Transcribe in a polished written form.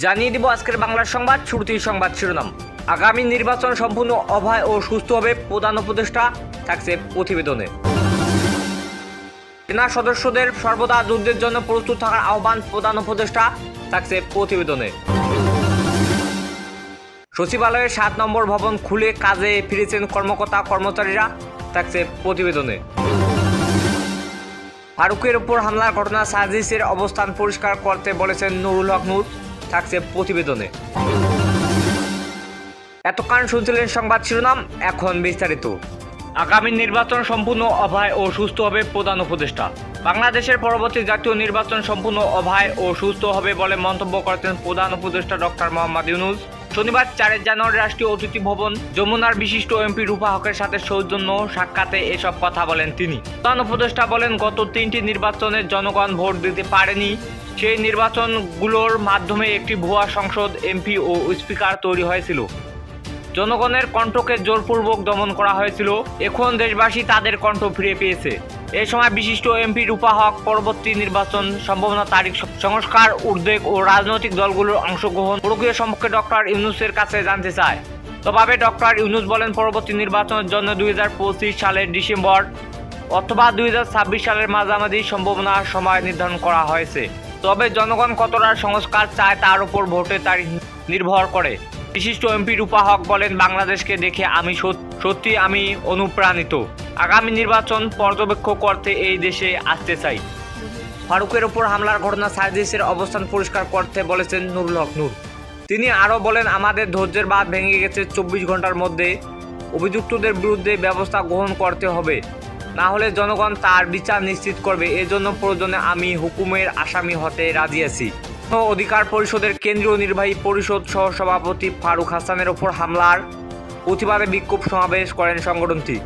জানিয়ে দিব আজকের বাংলার সংবাদ। শুরুতেই সংবাদ শিরোনাম। আগামী নির্বাচন সম্পূর্ণ অভয় ও সুস্থ হবে, প্রধান উপদেষ্টা থাকছে প্রতিবেদনে। সেনা সদস্যদের সর্বদা যুদ্ধের জন্য প্রস্তুত থাকার আহ্বান, প্রধান উপদেষ্টা থাকছে প্রতিবেদনে। সচিবালয়ের 7 নম্বর ভবন খুলে কাজে ফিরেছেন কর্মকর্তা কর্মচারীরা, থাকছে প্রতিবেদনে। ফারুকের উপর হামলার ঘটনা সার্জিসের অবস্থান পরিষ্কার করতে বলেছেন নুরুল হক নূর, থাকছে প্রতিবেদনে। এতক্ষণ শুনছিলেন সংবাদ শিরোনাম, এখন বিস্তারিত। আগামী নির্বাচন সম্পূর্ণ অভয় ও সুস্থ হবে, প্রধান উপদেষ্টা। বাংলাদেশের পরবর্তী জাতীয় নির্বাচন সম্পূর্ণ অভয় ও সুস্থ হবে বলে মন্তব্য করেছেন প্রধান উপদেষ্টা ডক্টর মোহাম্মদ ইউনূস। শনিবার 4 জানুয়ারি রাষ্ট্রীয় অতিথি ভবন যমুনার বিশিষ্ট এমপি রূপা হকের সাথে সৌজন্য সাক্ষাতে এসব কথা বলেন তিনি। প্রধান উপদেষ্টা বলেন, গত 3টি নির্বাচনে জনগণ ভোট দিতে পারেনি। সেই নির্বাচনগুলোর মাধ্যমে একটি ভুয়া সংসদ, এমপি ও স্পিকার তৈরি হয়েছিল। জনগণের কণ্ঠকে জোরপূর্বক দমন করা হয়েছিল। এখন দেশবাসী তাদের কণ্ঠ ফিরে পেয়েছে। এই সময় বিশিষ্ট এমপি রূপা হক পরবর্তী নির্বাচন সম্ভাবনা, তারিখ, সংস্কার, উদ্বেগ ও রাজনৈতিক দলগুলোর অংশগ্রহণ প্রক্রিয়া সম্পর্কে ডক্টর ইউনূসের কাছে জানতে চায়। তবে ডক্টর ইউনূস বলেন, পরবর্তী নির্বাচনের জন্য 2025 সালের ডিসেম্বর অথবা 2026 সালের মাঝামাঝি সম্ভাবনার সময় নির্ধারণ করা হয়েছে। তবে জনগণ কতটা সংস্কার চায় তার উপর ভোটের তারিখ নির্ভর করে। বিশিষ্ট এমপি রূপা হক বলেন, বাংলাদেশকে দেখে আমি সত্যি অনুপ্রাণিত। আগামী নির্বাচন পর্যবেক্ষণ করতে এই দেশে আসতে চাই। ফারুকের উপর হামলার ঘটনা সার্জিসের অবস্থান পরিষ্কার করতে বলেছেন নুরুল হক নূর। তিনি আরও বলেন, আমাদের ধৈর্যের বাঁধ ভেঙে গেছে। 24 ঘন্টার মধ্যে অভিযুক্তদের বিরুদ্ধে ব্যবস্থা গ্রহণ করতে হবে, না হলে জনগণ তার বিচার নিশ্চিত করবে। এজন্য প্রয়োজনে আমি হুকুমের আসামি হতে রাজি আছি। অধিকার পরিষদের কেন্দ্রীয় নির্বাহী পরিষদ সহসভাপতি ফারুক হাসানের ওপর হামলার প্রতিবাদে বিক্ষোভ সমাবেশ করেন সংগঠনটি।